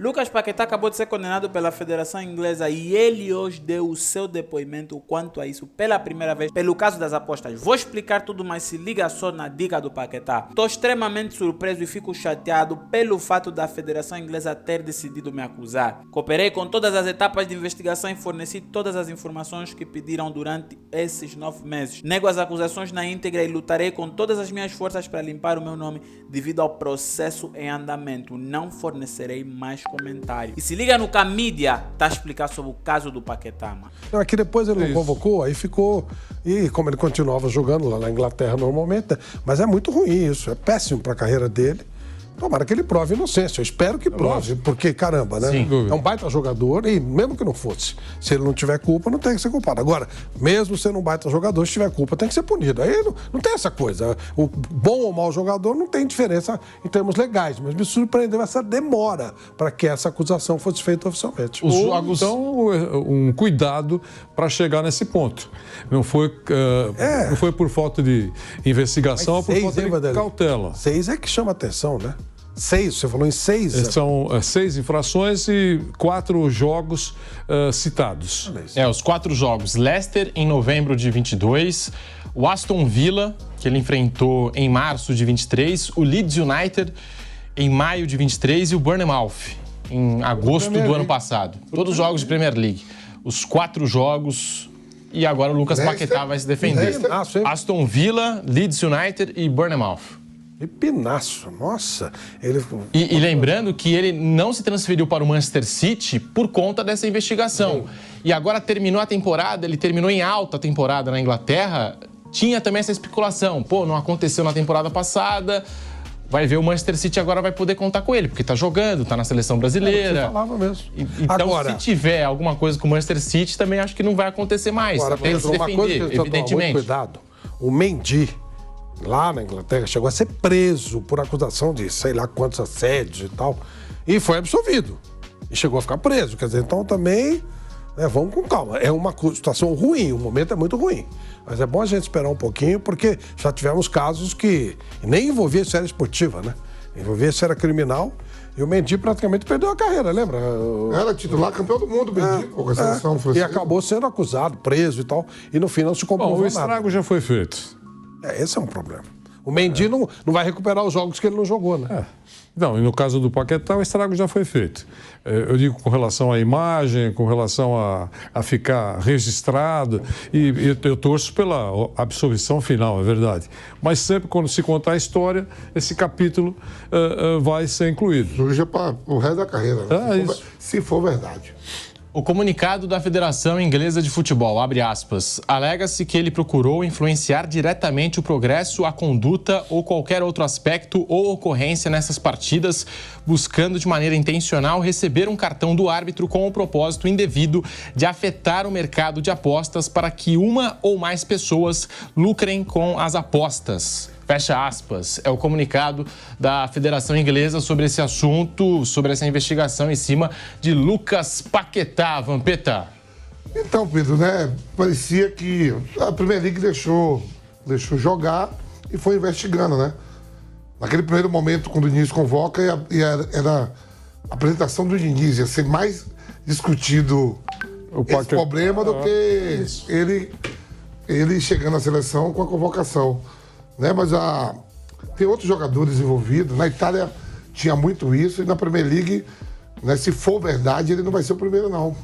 Lucas Paquetá acabou de ser condenado pela Federação Inglesa e ele hoje deu o seu depoimento quanto a isso pela primeira vez, pelo caso das apostas. Vou explicar tudo, mas se liga só na dica do Paquetá. Estou extremamente surpreso e fico chateado pelo fato da Federação Inglesa ter decidido me acusar. Cooperei com todas as etapas de investigação e forneci todas as informações que pediram durante esses 9 meses. Nego as acusações na íntegra e lutarei com todas as minhas forças para limpar o meu nome devido ao processo em andamento. Não fornecerei mais comentário. E se liga no Camídia, tá a explicar sobre o caso do Paquetá, mano. Não, é que depois ele não convocou, aí ficou... E como ele continuava jogando lá na Inglaterra normalmente, mas é muito ruim isso, é péssimo para a carreira dele. Tomara que ele prove inocência, eu espero que prove, porque, caramba, né? Sim. É um baita jogador e mesmo que não fosse, se ele não tiver culpa, não tem que ser culpado. Agora, mesmo sendo um baita jogador, se tiver culpa, tem que ser punido. Aí não tem essa coisa. O bom ou mau jogador não tem diferença em termos legais, mas me surpreendeu essa demora para que essa acusação fosse feita oficialmente. Os jogos... Então, um cuidado para chegar nesse ponto. Não foi por falta de investigação, ou por falta de cautela. 6 é que chama atenção, né? 6, você falou em 6? São 6 infrações e 4 jogos citados. Os 4 jogos. Leicester em novembro de 22, o Aston Villa, que ele enfrentou em março de 23, o Leeds United em maio de 23 e o Bournemouth em agosto do ano passado. Todos os jogos de Premier League. Os 4 jogos... E agora o Lucas Paquetá vai se defender. Aston Villa, Leeds United e Bournemouth. E pinaço, nossa. E lembrando que ele não se transferiu para o Manchester City por conta dessa investigação. E agora terminou a temporada, ele terminou em alta temporada na Inglaterra, tinha também essa especulação. Pô, não aconteceu na temporada passada, vai ver o Manchester City agora vai poder contar com ele, porque tá jogando, tá na seleção brasileira. Você falava mesmo. Então, agora, se tiver alguma coisa com o Manchester City, também acho que não vai acontecer mais. Agora, tem que se defender, evidentemente. Cuidado, o Mendy... lá na Inglaterra, chegou a ser preso por acusação de sei lá quantos assédios e tal, e foi absolvido. E chegou a ficar preso. Quer dizer, então também, vamos com calma. É uma situação ruim, o momento é muito ruim. Mas é bom a gente esperar um pouquinho, porque já tivemos casos que nem envolvia esfera esportiva, né? Envolvia esfera criminal, e o Mendy praticamente perdeu a carreira, lembra? Era titular, campeão do mundo, Mendy, com a seleção francesa. E acabou sendo acusado, preso e tal, e no fim não se comprovou nada. O estrago já foi feito. Esse é um problema. O Mendy não vai recuperar os jogos que ele não jogou, né? Não, e no caso do Paquetá, o estrago já foi feito. Eu digo com relação à imagem, com relação a ficar registrado, e eu torço pela absolvição final, é verdade. Mas sempre quando se contar a história, esse capítulo vai ser incluído. Hoje é para o resto da carreira, né? Se for verdade. O comunicado da Federação Inglesa de Futebol, abre aspas, alega-se que ele procurou influenciar diretamente o progresso, a conduta ou qualquer outro aspecto ou ocorrência nessas partidas, buscando de maneira intencional receber um cartão do árbitro com o propósito indevido de afetar o mercado de apostas para que uma ou mais pessoas lucrem com as apostas. Fecha aspas, é o comunicado da Federação Inglesa sobre esse assunto, sobre essa investigação em cima de Lucas Paquetá, Vampeta. Então, Pedro, né, parecia que a Premier League deixou jogar e foi investigando, né? Naquele primeiro momento, quando o Diniz convoca, era a apresentação do Diniz, ia ser mais discutido esse problema do que ele chegando à seleção com a convocação. Né? Mas tem outros jogadores envolvidos. Na Itália tinha muito isso, e na Premier League, né, se for verdade, ele não vai ser o primeiro, não.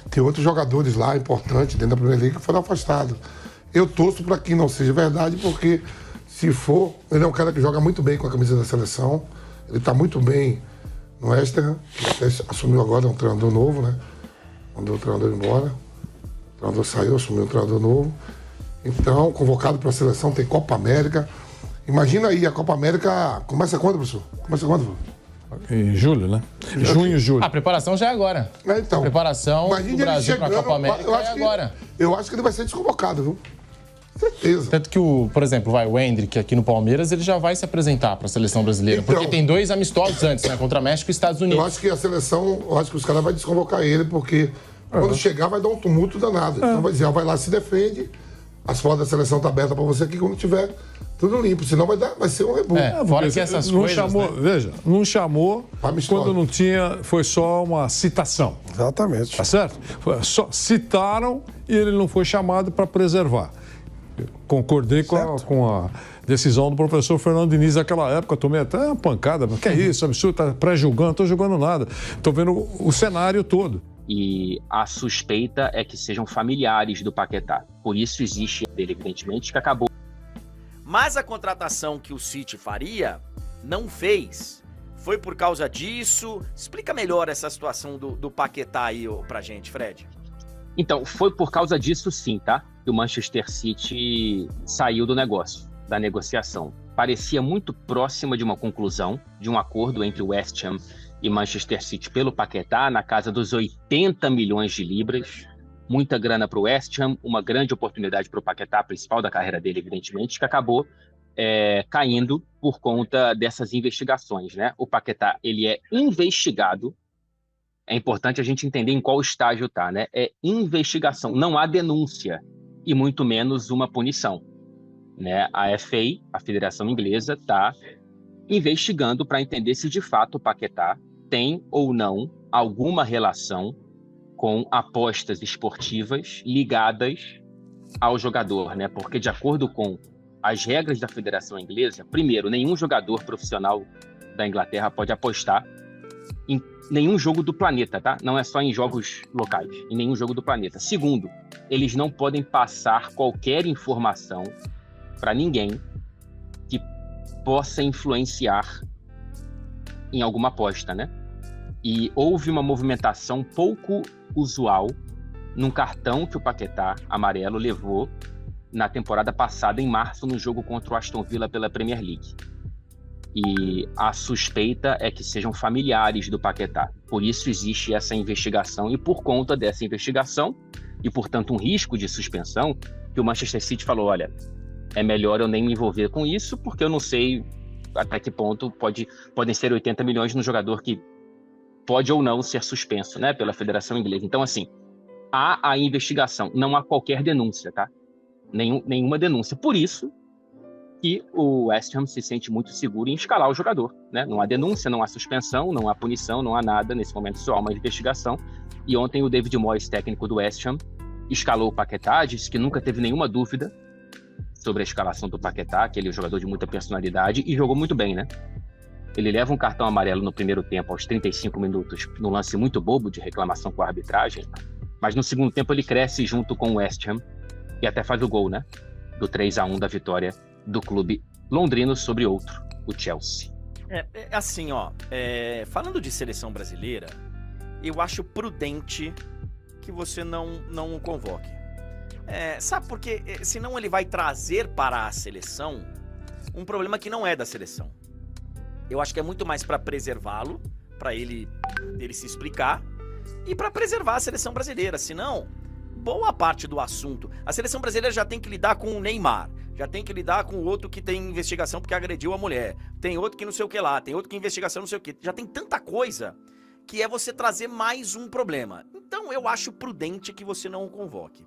Tem outros jogadores lá importantes dentro da Premier League que foram afastados. Eu torço para que não seja verdade, porque se for, ele é um cara que joga muito bem com a camisa da seleção, ele está muito bem no West Ham, assumiu agora um treinador novo, né? Mandou o treinador embora, o treinador saiu, assumiu um treinador novo. Então, convocado para a seleção, tem Copa América. Imagina aí, a Copa América começa quando, professor? Começa quando? Em julho, né? Junho, julho. A preparação já é agora. Então, a preparação do Brasil para a Copa América é agora. Eu acho que ele vai ser desconvocado, viu? Certeza. Tanto que, por exemplo, o Endrick aqui no Palmeiras, ele já vai se apresentar para a seleção brasileira. Então, porque tem 2 amistosos antes, né? Contra México e Estados Unidos. Eu acho que a seleção, que os caras vão desconvocar ele, porque quando chegar vai dar um tumulto danado. Então vai dizer, vai lá, se defende. As portas da seleção estão abertas para você aqui quando tiver tudo limpo, senão vai ser um rebu. Fora que essas não coisas, chamou, né? Veja, não chamou Amistosa. quando não tinha, foi só uma citação. Exatamente. Tá certo? Só citaram e ele não foi chamado para preservar. Eu concordei com a decisão do professor Fernando Diniz naquela época, tomei até uma pancada. Que é isso, absurdo, tá pré-julgando, não estou julgando nada. Estou vendo o cenário todo. E a suspeita é que sejam familiares do Paquetá. Por isso existe dele, evidentemente, que acabou. Mas a contratação que o City faria, não fez. Foi por causa disso? Explica melhor essa situação do Paquetá aí pra gente, Fred. Então, foi por causa disso sim, tá? Que o Manchester City saiu do negócio, da negociação. Parecia muito próxima de uma conclusão, de um acordo entre o West Ham e Manchester City pelo Paquetá, na casa dos 80 milhões de libras. Muita grana para o West Ham, uma grande oportunidade para o Paquetá, principal da carreira dele, evidentemente, que acabou caindo por conta dessas investigações, né? O Paquetá, ele é investigado. É importante a gente entender em qual estágio está, né? É investigação, não há denúncia e muito menos uma punição, né? A FA, a Federação Inglesa, está investigando para entender se de fato o Paquetá tem ou não alguma relação com apostas esportivas ligadas ao jogador, né? Porque de acordo com as regras da Federação Inglesa, primeiro, nenhum jogador profissional da Inglaterra pode apostar em nenhum jogo do planeta, tá? Não é só em jogos locais, em nenhum jogo do planeta. Segundo, eles não podem passar qualquer informação para ninguém que possa influenciar em alguma aposta, né? E houve uma movimentação pouco usual num cartão que o Paquetá amarelo levou na temporada passada, em março, no jogo contra o Aston Villa pela Premier League. E a suspeita é que sejam familiares do Paquetá. Por isso existe essa investigação, e por conta dessa investigação, e portanto um risco de suspensão, que o Manchester City falou, olha, é melhor eu nem me envolver com isso, porque eu não sei até que ponto podem ser 80 milhões no jogador que pode ou não ser suspenso, né, pela Federação Inglesa. Então, assim, há a investigação, não há qualquer denúncia, tá? Nenhuma denúncia. Por isso que o West Ham se sente muito seguro em escalar o jogador, né? Não há denúncia, não há suspensão, não há punição, não há nada. Nesse momento só há uma investigação. E ontem o David Moyes, técnico do West Ham, escalou o Paquetá, disse que nunca teve nenhuma dúvida sobre a escalação do Paquetá, que ele é um jogador de muita personalidade e jogou muito bem, né? Ele leva um cartão amarelo no primeiro tempo, aos 35 minutos, num lance muito bobo de reclamação com a arbitragem, mas no segundo tempo ele cresce junto com o West Ham e até faz o gol, né? Do 3-1 da vitória do clube londrino sobre outro, o Chelsea. Assim, ó, falando de seleção brasileira, eu acho prudente que você não o convoque. Sabe por quê? Senão ele vai trazer para a seleção um problema que não é da seleção. Eu acho que é muito mais para preservá-lo, para ele se explicar e para preservar a seleção brasileira. Senão, boa parte do assunto, a seleção brasileira já tem que lidar com o Neymar, já tem que lidar com o outro que tem investigação porque agrediu a mulher, tem outro que não sei o que lá, tem outro que investigação não sei o que, já tem tanta coisa que é você trazer mais um problema. Então eu acho prudente que você não o convoque.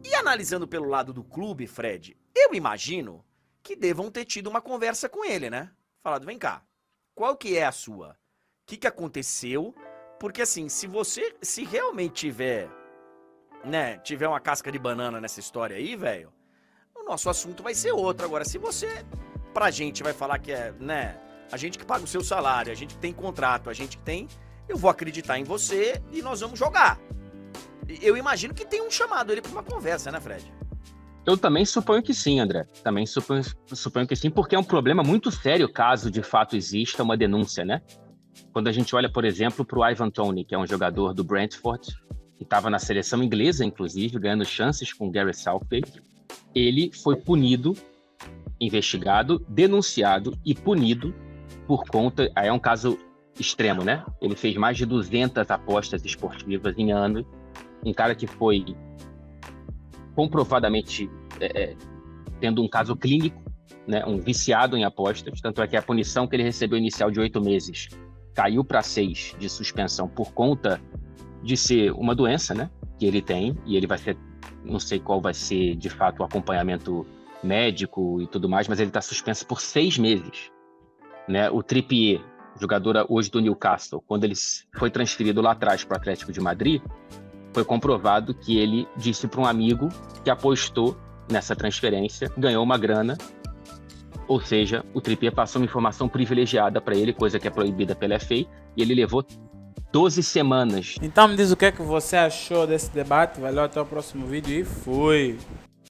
E analisando pelo lado do clube, Fred, eu imagino que devam ter tido uma conversa com ele, né? Falado, vem cá, qual que é a sua? O que aconteceu? Porque assim, se realmente tiver uma casca de banana nessa história aí, velho, o nosso assunto vai ser outro. Agora, se você, pra gente, vai falar que a gente que paga o seu salário, a gente que tem contrato, a gente que tem, eu vou acreditar em você e nós vamos jogar. Eu imagino que tenham chamado ele pra uma conversa, né, Fred? Eu também suponho que sim, André. Também suponho que sim, porque é um problema muito sério caso de fato exista uma denúncia, né? Quando a gente olha, por exemplo, para o Ivan Toney, que é um jogador do Brentford, que estava na seleção inglesa, inclusive, ganhando chances com o Gareth Southgate, ele foi punido, investigado, denunciado e punido por conta... Aí é um caso extremo, né? Ele fez mais de 200 apostas esportivas em ano, um cara que foi comprovadamente tendo um caso clínico, né? Um viciado em apostas, tanto é que a punição que ele recebeu inicial de 8 meses caiu para 6 de suspensão por conta de ser uma doença, né, que ele tem, e ele vai ser, não sei qual vai ser de fato o acompanhamento médico e tudo mais, mas ele está suspenso por 6 meses. Né? O Trippier, jogador hoje do Newcastle, quando ele foi transferido lá atrás para o Atlético de Madrid, foi comprovado que ele disse para um amigo que apostou nessa transferência, ganhou uma grana, ou seja, o Trippier passou uma informação privilegiada para ele, coisa que é proibida pela FA, e ele levou 12 semanas. Então me diz o que é que você achou desse debate. Valeu, até o próximo vídeo e fui!